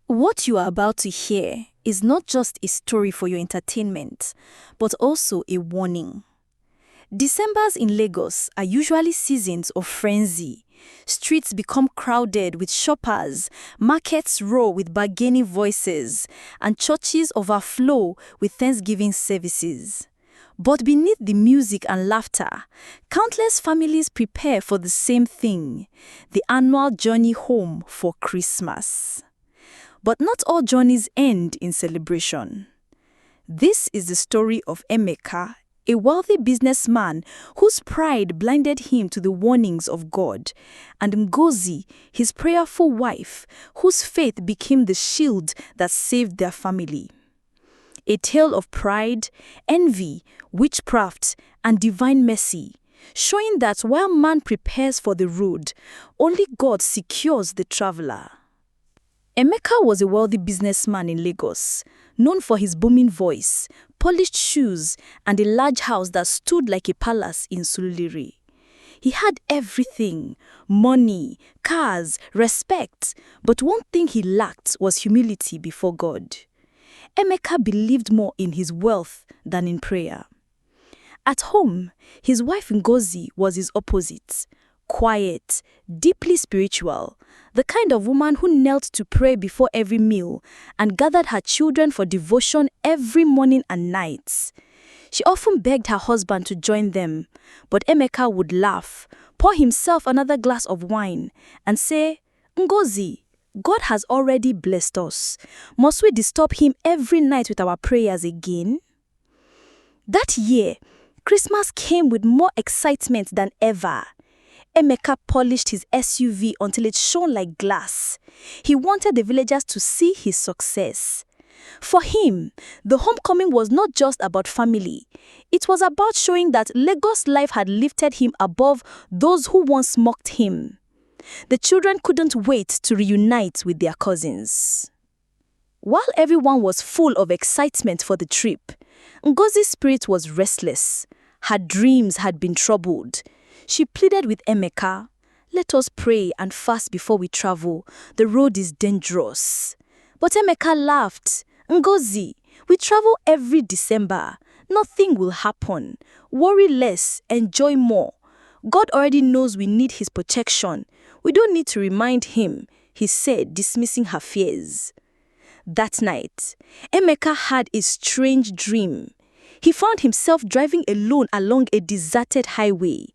What you are about to hear is not just a story for your entertainment, but also a warning. Decembers in Lagos are usually seasons of frenzy. Streets become crowded with shoppers, markets roar with bargaining voices, and churches overflow with Thanksgiving services. But beneath the music and laughter, countless families prepare for the same thing, the annual journey home for Christmas. But not all journeys end in celebration. This is the story of Emeka, a wealthy businessman whose pride blinded him to the warnings of God, and Ngozi, his prayerful wife, whose faith became the shield that saved their family. A tale of pride, envy, witchcraft, and divine mercy, showing that while man prepares for the road, only God secures the traveler. Emeka was a wealthy businessman in Lagos, known for his booming voice, polished shoes, and a large house that stood like a palace in Surulere. He had everything: money, cars, respect, but one thing he lacked was humility before God. Emeka believed more in his wealth than in prayer. At home, his wife Ngozi was his opposite. Quiet, deeply spiritual, the kind of woman who knelt to pray before every meal and gathered her children for devotion every morning and night. She often begged her husband to join them, but Emeka would laugh, pour himself another glass of wine, and say, "Ngozi, God has already blessed us. Must we disturb him every night with our prayers again?" That year, Christmas came with more excitement than ever. Emeka polished his SUV until it shone like glass. He wanted the villagers to see his success. For him, the homecoming was not just about family. It was about showing that Lagos life had lifted him above those who once mocked him. The children couldn't wait to reunite with their cousins. While everyone was full of excitement for the trip, Ngozi's spirit was restless. Her dreams had been troubled. She pleaded with Emeka, "Let us pray and fast before we travel. The road is dangerous." But Emeka laughed. "Ngozi, we travel every December. Nothing will happen. Worry less, enjoy more. God already knows we need his protection. We don't need to remind him," he said, dismissing her fears. That night, Emeka had a strange dream. He found himself driving alone along a deserted highway.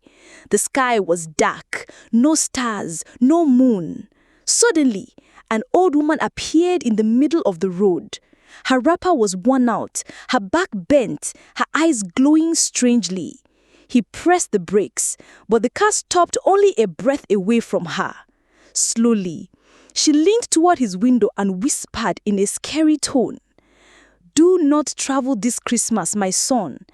The sky was dark, no stars, no moon. Suddenly, an old woman appeared in the middle of the road. Her wrapper was worn out, her back bent, her eyes glowing strangely. He pressed the brakes, but the car stopped only a breath away from her. Slowly, she leaned toward his window and whispered in a scary tone, "Do not travel this Christmas, my son.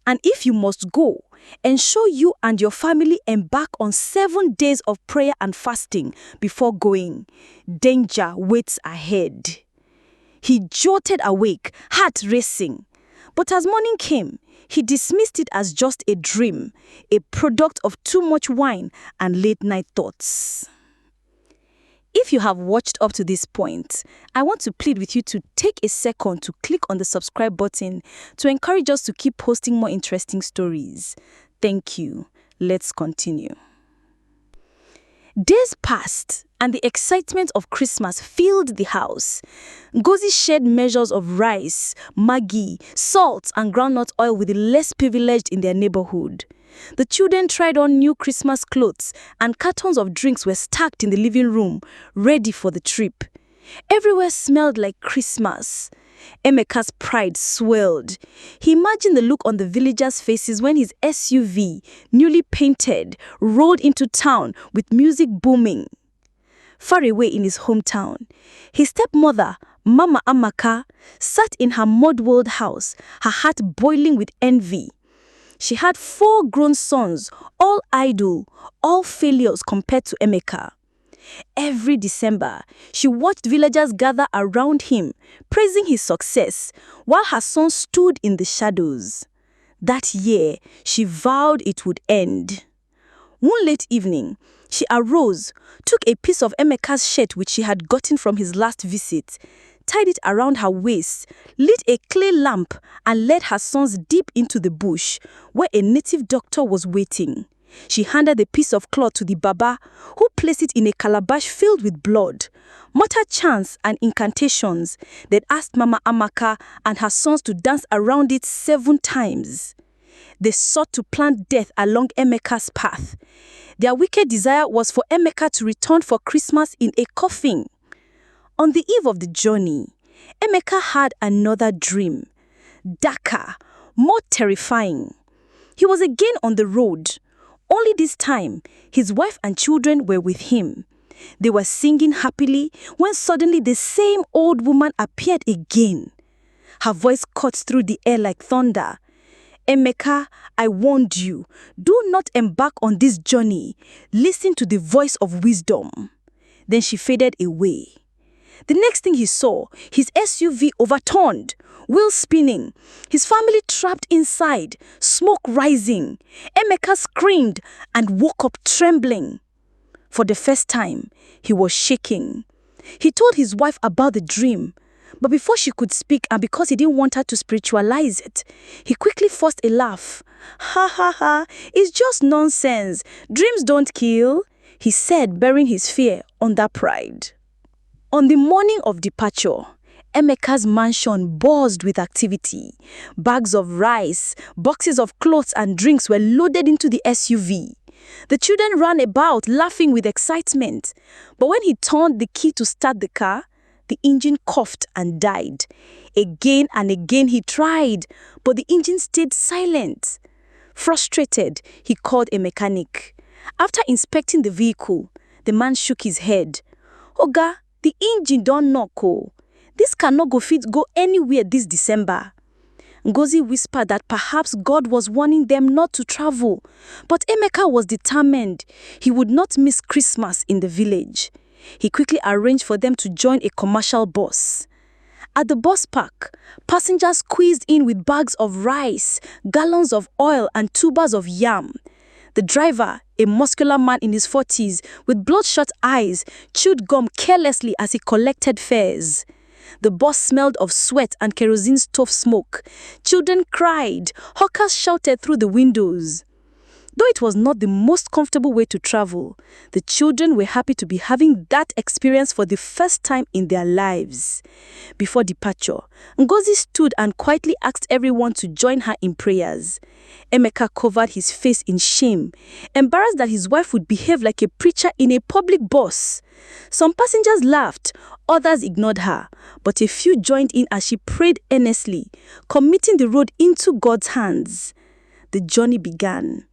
And if you must go, ensure you and your family embark on 7 days of prayer and fasting before going. Danger waits ahead." He jolted awake, heart racing. But as morning came, he dismissed it as just a dream, a product of too much wine and late-night thoughts. If you have watched up to this point, I want to plead with you to take a second to click on the subscribe button to encourage us to keep posting more interesting stories. Thank you. Let's continue. Days passed, and the excitement of Christmas filled the house. Ngozi shared measures of rice, maggi, salt, and groundnut oil with the less privileged in their neighborhood. The children tried on new Christmas clothes, and cartons of drinks were stacked in the living room, ready for the trip. Everywhere smelled like Christmas. Emeka's pride swelled. He imagined the look on the villagers' faces when his SUV, newly painted, rolled into town with music booming. Far away in his hometown, his stepmother, Mama Amaka, sat in her mud-walled house, her heart boiling with envy. She had 4 grown sons, all idle, all failures compared to Emeka. Every December, she watched villagers gather around him, praising his success, while her son stood in the shadows. That year, she vowed it would end. One late evening, She arose, took a piece of Emeka's shirt which she had gotten from his last visit, tied it around her waist, lit a clay lamp, and led her sons deep into the bush, where a native doctor was waiting. She handed the piece of cloth to the Baba, who placed it in a calabash filled with blood, muttered chants and incantations, then asked Mama Amaka and her sons to dance around it 7 times. They sought to plant death along Emeka's path. Their wicked desire was for Emeka to return for Christmas in a coffin. On the eve of the journey, Emeka had another dream, darker, more terrifying. He was again on the road. Only this time, his wife and children were with him. They were singing happily when suddenly the same old woman appeared again. Her voice cut through the air like thunder. Emeka, I warned you. Do not embark on this journey. Listen to the voice of wisdom. Then she faded away. The next thing he saw, his SUV overturned, wheels spinning, his family trapped inside, smoke rising. Emeka screamed and woke up trembling. For the first time, he was shaking. He told his wife about the dream, but before she could speak and because he didn't want her to spiritualize it, he quickly forced a laugh. Ha ha ha, it's just nonsense. Dreams don't kill, he said, bearing his fear under pride. On the morning of departure, Emeka's mansion buzzed with activity. Bags of rice, boxes of clothes and drinks were loaded into the SUV. The children ran about, laughing with excitement. But when he turned the key to start the car, the engine coughed and died. Again and again he tried, but the engine stayed silent. Frustrated, he called a mechanic. After inspecting the vehicle, the man shook his head. Oga, the engine don't knock. This cannot go anywhere this December. Ngozi whispered that perhaps God was warning them not to travel. But Emeka was determined. He would not miss Christmas in the village. He quickly arranged for them to join a commercial bus. At the bus park, passengers squeezed in with bags of rice, gallons of oil, and tubers of yam. The driver, a muscular man in his 40s with bloodshot eyes, chewed gum carelessly as he collected fares. The bus smelled of sweat and kerosene stove smoke. Children cried. Hawkers shouted through the windows. Though it was not the most comfortable way to travel, the children were happy to be having that experience for the first time in their lives. Before departure, Ngozi stood and quietly asked everyone to join her in prayers. Emeka covered his face in shame, embarrassed that his wife would behave like a preacher in a public bus. Some passengers laughed, others ignored her, but a few joined in as she prayed earnestly, committing the road into God's hands. The journey began.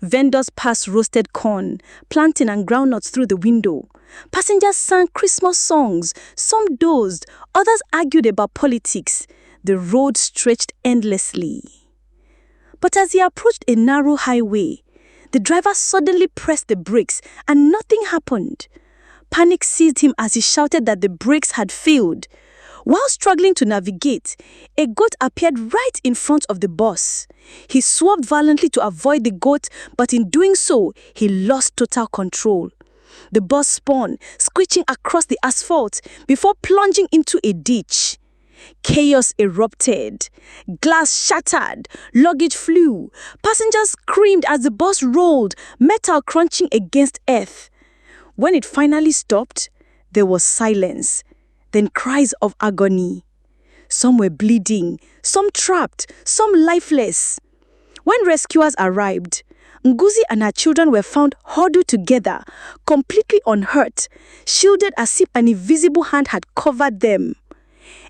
Vendors passed roasted corn, plantain and groundnuts through the window. Passengers sang Christmas songs. Some dozed, others argued about politics. The road stretched endlessly. But as he approached a narrow highway, the driver suddenly pressed the brakes and nothing happened. Panic seized him as he shouted that the brakes had failed. While struggling to navigate, a goat appeared right in front of the bus. He swerved violently to avoid the goat, but in doing so, he lost total control. The bus spun, screeching across the asphalt before plunging into a ditch. Chaos erupted. Glass shattered. Luggage flew. Passengers screamed as the bus rolled, metal crunching against earth. When it finally stopped, there was silence. Then cries of agony. Some were bleeding, some trapped, some lifeless. When rescuers arrived, Ngozi and her children were found huddled together, completely unhurt, shielded as if an invisible hand had covered them.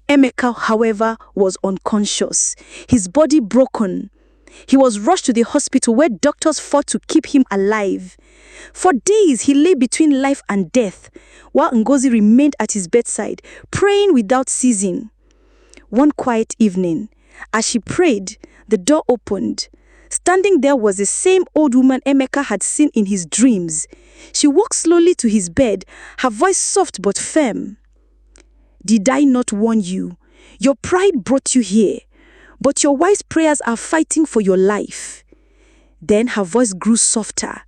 Emeka, however, was unconscious, his body broken. He was rushed to the hospital where doctors fought to keep him alive. For days, he lay between life and death, while Ngozi remained at his bedside, praying without ceasing. One quiet evening, as she prayed, the door opened. Standing there was the same old woman Emeka had seen in his dreams. She walked slowly to his bed, her voice soft but firm. "Did I not warn you? Your pride brought you here, but your wise prayers are fighting for your life." Then her voice grew softer.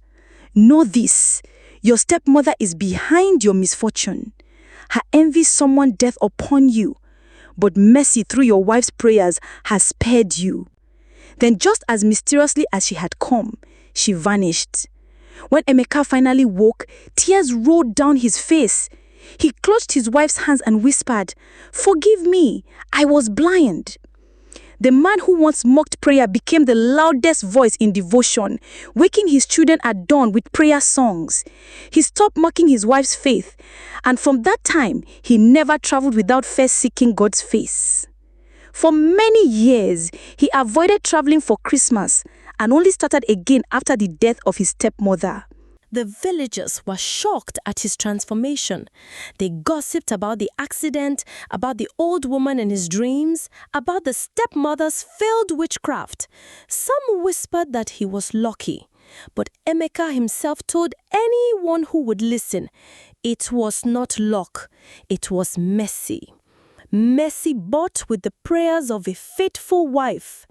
"Know this, Your stepmother is behind your misfortune. Her envy summoned death upon you, but mercy through your wife's prayers has spared you. Then just as mysteriously as she had come, she vanished. When Emeka finally woke, tears rolled down his face. He clutched his wife's hands and whispered, "Forgive me, I was blind." The man who once mocked prayer became the loudest voice in devotion, waking his children at dawn with prayer songs. He stopped mocking his wife's faith, and from that time, he never traveled without first seeking God's face. For many years, he avoided traveling for Christmas and only started again after the death of his stepmother. The villagers were shocked at his transformation. They gossiped about the accident, about the old woman in his dreams, about the stepmother's failed witchcraft. Some whispered that he was lucky, but Emeka himself told anyone who would listen, it was not luck, it was mercy. Mercy bought with the prayers of a faithful wife.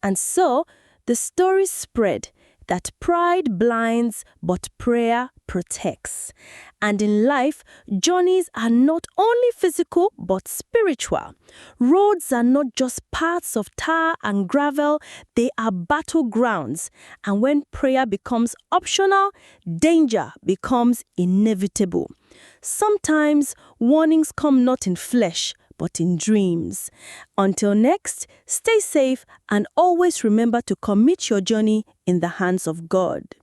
And so, the story spread that pride blinds, but prayer protects. And in life, journeys are not only physical, but spiritual. Roads are not just paths of tar and gravel, they are battlegrounds. And when prayer becomes optional, danger becomes inevitable. Sometimes warnings come not in flesh, but in dreams. Until next, stay safe and always remember to commit your journey in the hands of God.